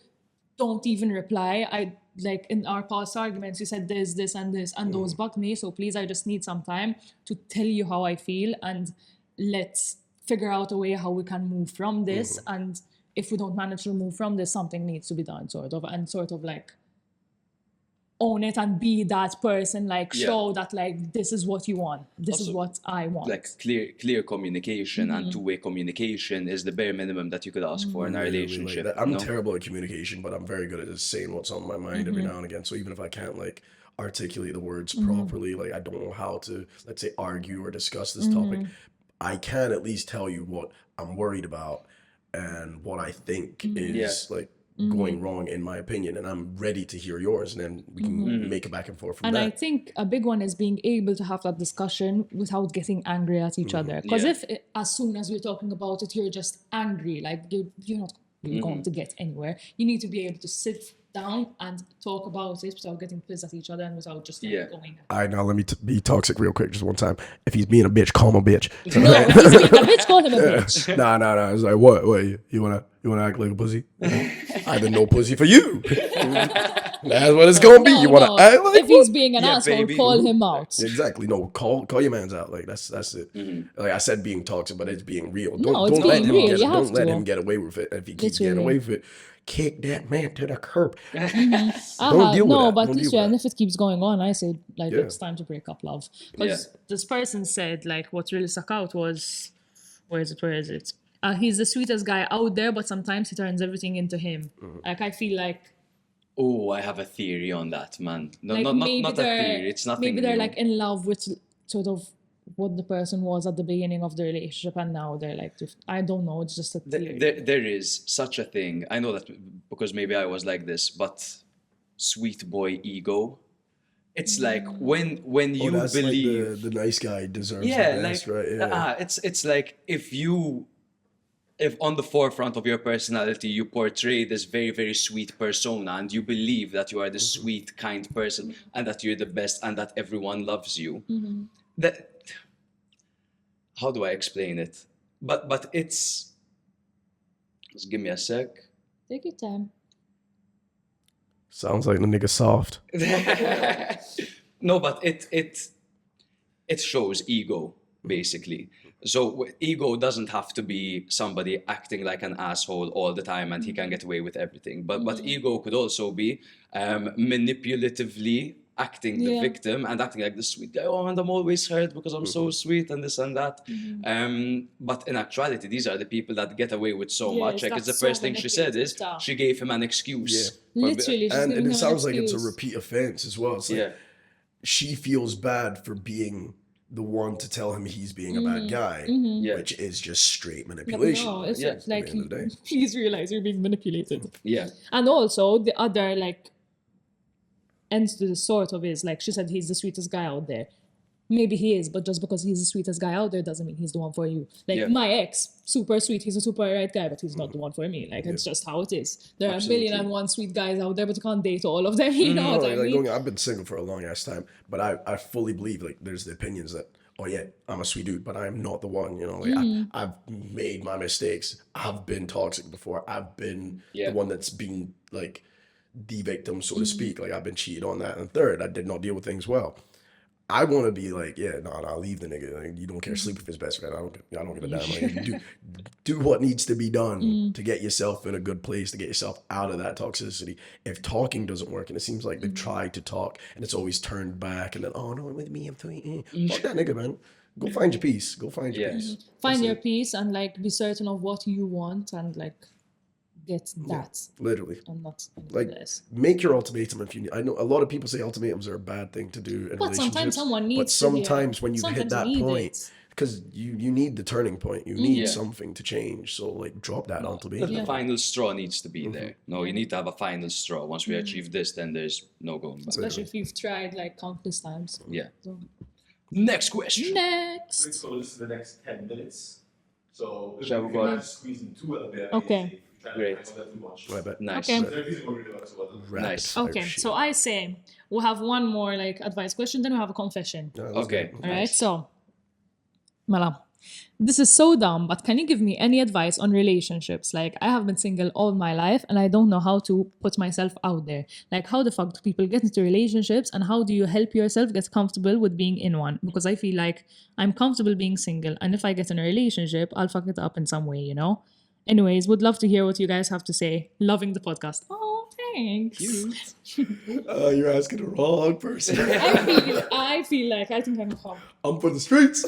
Don't even reply. I like in our past arguments, you said this, and this, and those bugged me. So please, I just need some time to tell you how I feel, and let's figure out a way how we can move from this. And if we don't manage to move from this, something needs to be done, sort of, and sort of like own it and be that person, like show that like this is what you want, this is Also, what I want. Like clear communication and two-way communication is the bare minimum that you could ask for in a Literally, relationship. like that. I'm no? terrible at communication, but I'm very good at just saying what's on my mind every now and again. So even if I can't like articulate the words properly, like I don't know how to, let's say, argue or discuss this topic, I can at least tell you what I'm worried about and what I think is like going wrong in my opinion, and I'm ready to hear yours, and then we can make a back and forth from And that. I think a big one is being able to have that discussion without getting angry at each other. Because if as soon as we're talking about it, you're just angry, like you're not going to get anywhere. You need to be able to sit down and talk about it without getting pissed at each other and without just like, going. All right, now let me be toxic real quick, just one time. If he's being a bitch, call him a bitch. No, if he's being a bitch, call him a bitch. Nah. It's like, what? You wanna act like a pussy? I have no pussy for you. That's what it's gonna be. You wanna act like if he's being an asshole, baby. call him out. Exactly. No, call your man's out. Like that's it. Like I said, being toxic, but it's being real. No, it's don't let being him real. get You have don't let to. him get away with it. If he keeps Literally. getting away with it, kick that man to the curb. Don't Uh-huh. deal with No, that. but Don't deal with literally, and that. if it keeps going on, I say like Yeah. it's time to break up, love. Because this person said like what really stuck out was, where is it? He's the sweetest guy out there, but sometimes he turns everything into him. Like I feel like Oh, I have a theory on that, man. No, like not maybe a they're theory. It's nothing maybe they're new. like in love with sort of what the person was at the beginning of the relationship, and now they're like I don't know. It's just a theory. There is such a thing. I know that because maybe I was like this, but sweet boy ego. It's like when you That's believe, like the nice guy deserves yeah, the best, like right? Yeah. it's like if on the forefront of your personality you portray this very, very sweet persona and you believe that you are this sweet, kind person and that you're the best and that everyone loves you, that, how do I explain it? But it's, just give me a sec. Take your time. Sounds like the nigga soft. No, but it shows ego, basically. So ego doesn't have to be somebody acting like an asshole all the time and he can get away with everything. But ego could also be manipulatively acting the victim and acting like the sweet guy. Oh, and I'm always hurt because I'm so sweet and this and that. But in actuality, these are the people that get away with so Yes, much. Like, that's the so first thing she said manipulative is stuff. she gave him an excuse. Literally, she's And giving him it an sounds like it's a excuse. repeat offense as well. It's like Yeah. she feels bad for being the one to tell him he's being a bad guy, Yeah. which is just straight manipulation. No, it's Yeah. like At the end of the day. please realize you're being manipulated. Yeah. And also the other like ends to the sort of is like she said he's the sweetest guy out there. Maybe he is, but just because he's the sweetest guy out there doesn't mean he's the one for you. Like Yeah. my ex, super sweet, he's a super right guy, but he's not the one for me. Like it's just how it is. There are a million and one sweet guys out there, but you can't date all of them. You know what I mean? I've been single for a long ass time, but I fully believe like there's the opinions that, oh yeah, I'm a sweet dude, but I'm not the one. You know, like I've made my mistakes. I've been toxic before. I've been the one that's been like the victim, so to speak. Like I've been cheated on, that and third. I did not deal with things well. I want to be like, yeah, no, leave the nigga. Like, you don't care, sleep with his best friend. I don't give a damn. Like, do what needs to be done to get yourself in a good place, to get yourself out of that toxicity. If talking doesn't work, and it seems like they've tried to talk and it's always turned back, and then, oh no, with me, I'm sweet. Fuck that nigga, man. Go find your peace. Go find your peace. Find your peace and like be certain of what you want and like get that Literally. and not anything Like, less. make your ultimatum if you need. I know a lot of people say ultimatums are a bad thing to do in But relationships. sometimes someone needs But sometimes to hear. when you've hit Sometimes that you need point, it. because you need the turning point. You need something to change. So like drop that ultimatum. The final straw needs to be there. No, you need to have a final straw. Once we achieve this, then there's no going back. Especially if you've tried like countless times. Yeah. So, Next question. next. So this is the next 10 minutes. So Shall we if go? you have to squeeze in 2 a bit, Okay. try Great. not to talk too much. I bet. Nice. Okay. There is one really like so Rapid Nice. fire Okay, shit. so I say we'll have one more like advice question, then we have a confession. Yeah, let's Okay. go. All right, Nice. so Mala, this is so dumb, but can you give me any advice on relationships? Like, I have been single all my life and I don't know how to put myself out there. Like, how the fuck do people get into relationships and how do you help yourself get comfortable with being in one? Because I feel like I'm comfortable being single, and if I get in a relationship, I'll fuck it up in some way, you know? Anyways, would love to hear what you guys have to say. Loving the podcast. Oh, thanks. You're asking the wrong person. I feel like I think I'm calm. I'm for the streets.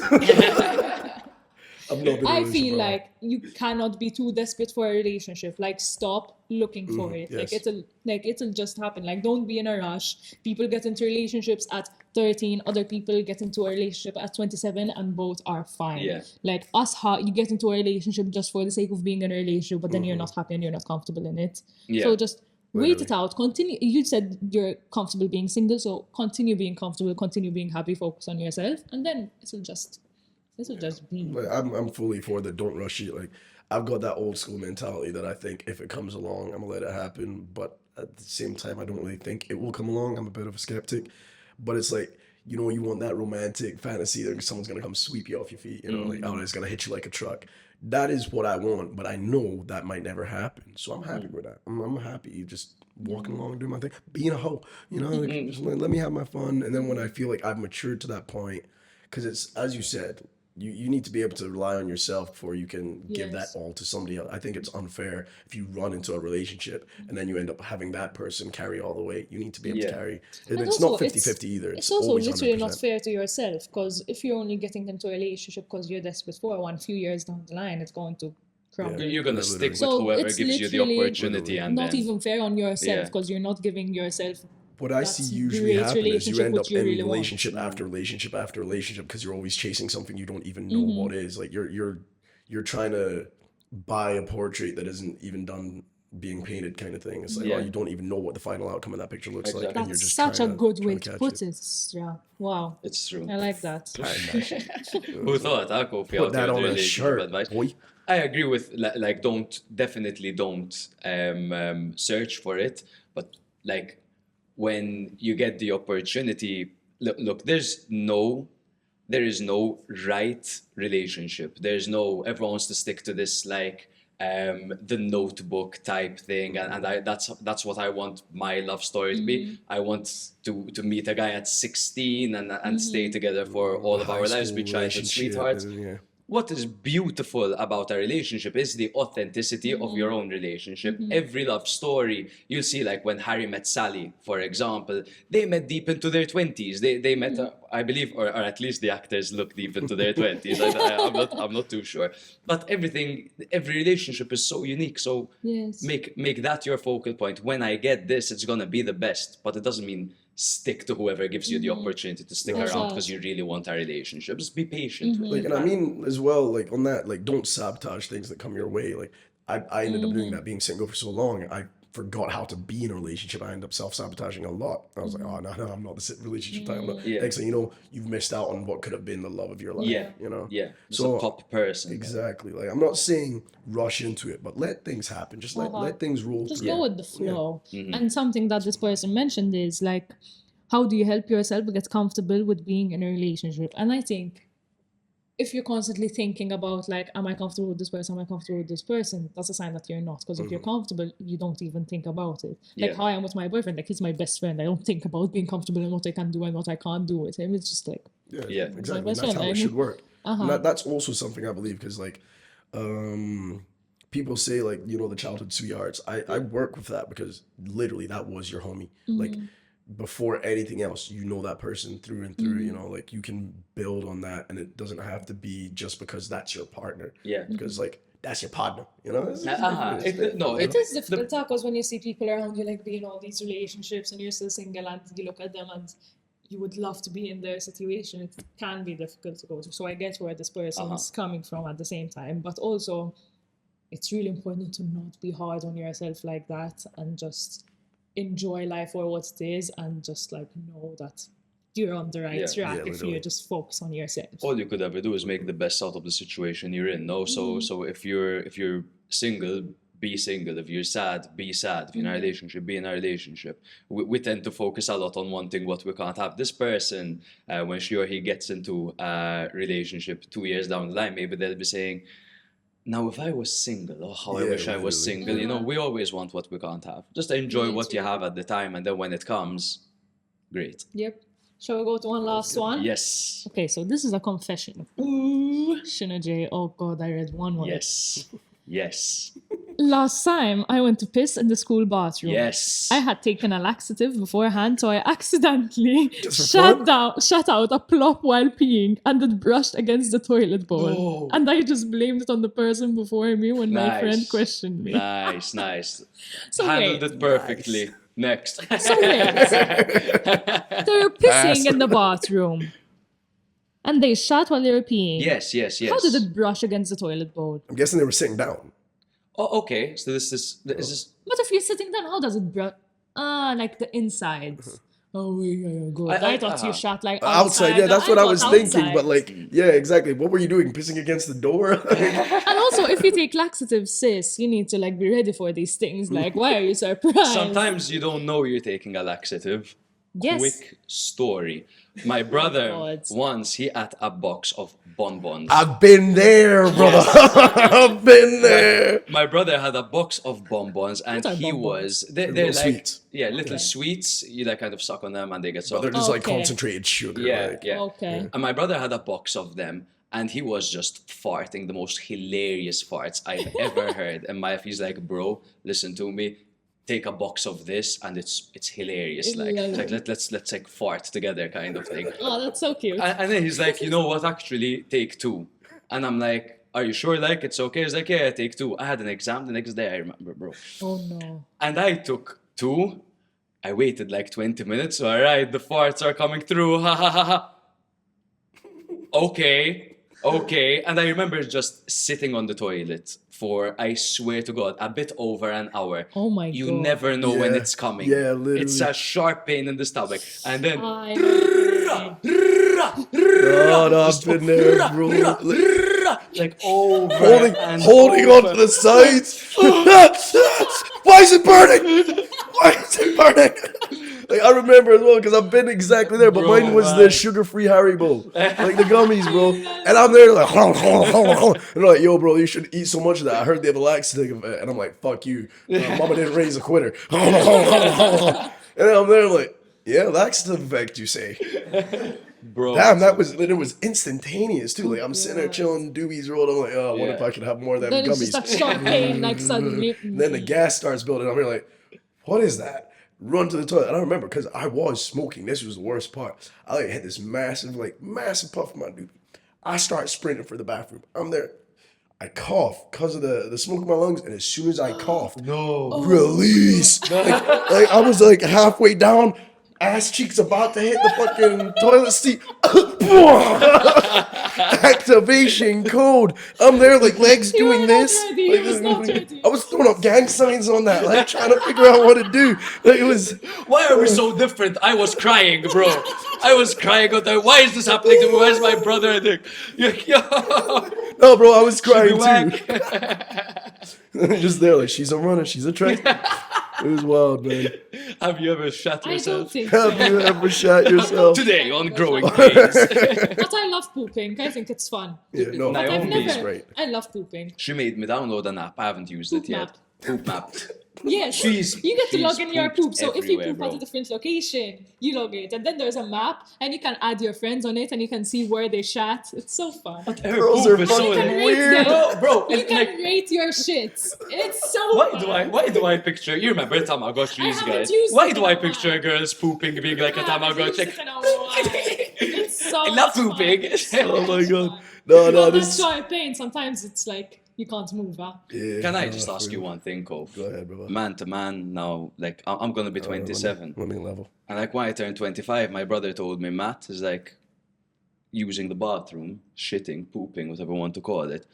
I've not been in a I relationship feel for a while. like you cannot be too desperate for a relationship. Like, stop looking for it. yes. Like it'll just happen. Like, don't be in a rush. People get into relationships at 13. Other people get into a relationship at 27, and both are fine. Yeah. Like you get into a relationship just for the sake of being in a relationship, but then you're not happy and you're not comfortable in it. Yeah. So just wait Literally. it out. Continue. You said you're comfortable being single, so continue being comfortable. Continue being happy. Focus on yourself, and then it'll just be. Like, I'm fully for the don't rush it. Like, I've got that old school mentality that I think if it comes along, I'm gonna let it happen. But at the same time, I don't really think it will come along. I'm a bit of a skeptic. But it's like, you know, you want that romantic fantasy that someone's gonna come sweep you off your feet, you know, like, oh, it's gonna hit you like a truck. That is what I want, but I know that might never happen. So I'm happy with that. I'm happy just walking along and doing my thing, being a hoe, you know, like, just let me have my fun. And then when I feel like I've matured to that point, because it's, as you said, you need to be able to rely on yourself before you can give that Yes. all to somebody else. I think it's unfair if you run into a relationship and then you end up having that person carry all the weight. You need to be able to Yeah. carry. And And it's also, not 50-50 either. It's also always literally 100%. not fair to yourself, because if you're only getting into a relationship because you're desperate for one, few years down the line, it's going to crumble. You're gonna Literally. stick So with whoever it's gives you the literally opportunity, and Not then even fair on yourself, Yeah. because you're not giving yourself. What I That's see usually great happen is you relationship, end what up you in really want. relationship after relationship after relationship because you're always chasing something you don't even know what is. Like you're trying to buy a portrait that isn't even done being painted, kind of thing. It's like, Yeah. oh, you don't even know what the final outcome of that picture looks like, Exactly. and you're That's just such a trying good way trying to catch put it. Yeah. Wow. it's true. I like that. Who thought, Kofi, Put out that here on with a relationship shirt, advice? boy. I agree with like definitely don't search for it, but like when you get the opportunity, look, there is no right relationship. There's no, everyone wants to stick to this like the Notebook type thing, and that's what I want my love story to be. I want to meet a guy at 16 and stay together for all of High our lives, school be childhood relationship, sweethearts. yeah. What is beautiful about a relationship is the authenticity of your own relationship. Every love story, you'll see, like when Harry met Sally, for example, they met deep into their 20s. They met, I believe, or at least the actors look deep into their 20s. I'm not too sure. But every relationship is so unique. So Yes. make that your focal point. When I get this, it's gonna be the best. But it doesn't mean stick to whoever gives you the opportunity to stick around because you really want a relationship. Just be patient with Like, it. and I mean as well, like on that, like don't sabotage things that come your way. Like I ended up doing that, being single for so long. I forgot how to be in a relationship. I ended up self-sabotaging a lot. I was like, oh no, I'm not the relationship type. Yeah. Next thing you know, you've missed out on what could have been the love of your life. Yeah. You know? Yeah, just So a top person. exactly. Like I'm not saying rush into it, but let things happen. Just let things roll Just through. go with the flow. And something that this person mentioned is like, how do you help yourself get comfortable with being in a relationship? And I think if you're constantly thinking about like, am I comfortable with this person? Am I comfortable with this person? That's a sign that you're not. Because if you're comfortable, you don't even think about it. Like Yeah. how I am with my boyfriend, like he's my best friend. I don't think about being comfortable and what I can do and what I can't do with him. It's just like, Yeah. Exactly. best That's friend, how I it mean- should work. And that's also something I believe because like people say like, you know, the childhood sweethearts. I work with that because literally that was your homie. Like before anything else, you know that person through and through, you know, like you can build on that and it doesn't have to be just because that's your partner. Yeah. Because like that's your partner, you know? It's it is difficult because when you see people around you like being in all these relationships and you're still single and you look at them and you would love to be in their situation, it can be difficult to go through. So I get where this person's coming from at the same time, but also it's really important to not be hard on yourself like that and just enjoy life for what it is and just like know that you're on the right Yeah. track Yeah, if literally. you just focus on yourself. All you could ever do is make the best out of the situation you're in. No, so if you're single, be single. If you're sad, be sad. If you're in a relationship, be in a relationship. We tend to focus a lot on wanting what we can't have. This person, when she or he gets into a relationship 2 years down the line, maybe they'll be saying, now, if I was single, oh, how I Yeah, wish I was literally. single. You know, we always want what we can't have. Just enjoy Me what you too. have at the time, and then when it comes, great. Yep. Shall we go to one last one? Yes. Okay, so this is a confession. Ooh, Shina J. Oh God, I read one word. Yes. Yes. Last time I went to piss in the school bathroom. Yes. I had taken a laxative beforehand, so I accidentally Just for shut out a plop while peeing, and it brushed against the toilet bowl. No. And I just blamed it on the person before me when my friend Nice. questioned me. Nice, nice. So Handled wait, it perfectly. Next. so wait. They're pissing in the bathroom. And they shat while they were peeing. Yes, yes, yes. How did it brush against the toilet bowl? I'm guessing they were sitting down. Oh, okay. So this is But if you're sitting down, how does it brush? Like the insides. Oh, yeah, good. I thought you shot like Outside, yeah, that's what I was thought thinking. But outside. like, yeah, exactly. What were you doing? Pissing against the door? And also, if you take laxatives, sis, you need to like be ready for these things. Like, why are you surprised? sometimes you don't know you're taking a laxative. Yes. Quick story. My brother God. once he had a box of bonbons. I've been there, brother. I've been there. My brother had a box of bonbons, and What are he bonbons? was they're Little like sweets. yeah, little sweets. You like kind of suck on them, and they get But soft. they're just like Okay. concentrated sugar. Yeah, like. yeah. Okay. And my brother had a box of them, and he was just farting the most hilarious farts I've ever heard. And my he's like, bro, listen to me. Take a box of this, and it's hilarious. Like, it's like let's like fart together, kind of thing. Oh, that's so cute. And then he's like, you know what? Actually, take two. And I'm like, are you sure? Like, it's okay? He's like, yeah, take two. I had an exam the next day. I remember, bro. Oh no. And I took two. I waited like 20 minutes. So, all right, the farts are coming through. Ha ha ha ha. Okay. And I remember just sitting on the toilet for, I swear to God, a bit over an hour. Oh my You God. never know when Yeah. it's coming. Yeah, literally. It's a sharp pain in the stomach. And then... I Oh, no, I've been there, bro. Like over Holding on to the sides. Why is it burning? Why is it burning? Like, I remember as well because I've been exactly there, but Bro, mine was man. the sugar-free Haribo, like the gummies, bro. And I'm there like, and they're like, yo, bro, you shouldn't eat so much of that. I heard they have a laxative, and I'm like, fuck you. Mama didn't raise a quitter. And I'm there like, yeah, laxative effect, you say? Bro. Damn, it was instantaneous too. Like I'm sitting there chilling, doobies rolled. I'm like, oh, what if Yeah. I could have more of them then it's gummies? just a short pain, like suddenly. Then the gas starts building. I'm here like, what is that? Run to the toilet. And I remember because I was smoking. This was the worst part. I like had this massive puff of my doobie. I start sprinting for the bathroom. I'm there. I cough because of the smoke in my lungs, and as soon as I coughed, release. Like I was like halfway down, ass cheeks about to hit the fucking toilet seat. Activation code. I'm there like legs You were doing not this. ready. He was not ready. I was throwing up gang signs on that, like trying to figure out what to do. Like it was. Why are we so different? I was crying, bro. I was crying out there. Why is this happening to me? Where's my brother? No, bro, I was crying Whack. too. Just there, like she's a runner, she's a track. It was wild, man. Have you ever shot I don't yourself? think Have so. you ever shot yourself? Today on Growing Pains. But I love pooping. I think it's fun. Yeah, no, But I've Naomi's never. right. I love pooping. She made me download an app. I haven't used it Poop yet. map. Poop map. Yes, She's- you get to she's log in your pooped poop. So if you everywhere, poop at bro. a different location, you log it, and then there's a map, and you can add your friends on it, and you can see where they shat. It's so fun. Her Girls poop are is so fucking rate weird. them. Bro, You it's can like, rate your shits. It's so fun. why do I picture, you remember Tamagotchis, I haven't guys? used Why it do in I a picture while. girls pooping being like a I haven't used Tamagotchi? it in a while. It's so I love much fun. pooping. It's so Oh my much god. fun. No, But this. that's why pain. Sometimes it's like you can't move. Huh? Yeah, Can I no, just ask for you real. one thing, Kof? Go ahead, bro. Man to man now, like I'm gonna be 27. Let me level. And like when I turned 25, my brother told me, Matt is like using the bathroom, shitting, pooping, whatever you want to call it,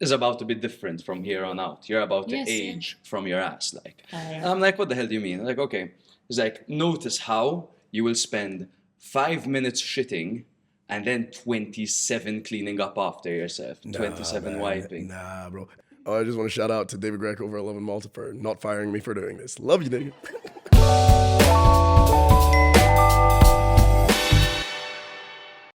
is about to be different from here on out. You're about to Yes, yeah. age from your ass, like. Oh, yeah. And I'm like, what the hell do you mean? I'm like, okay. He's like, notice how you will spend 5 minutes shitting and then 27 cleaning up after yourself, 27 man. wiping. Nah, bro. I just want to shout out to David Greco over at Love and Malta for not firing me for doing this. Love you, nigga.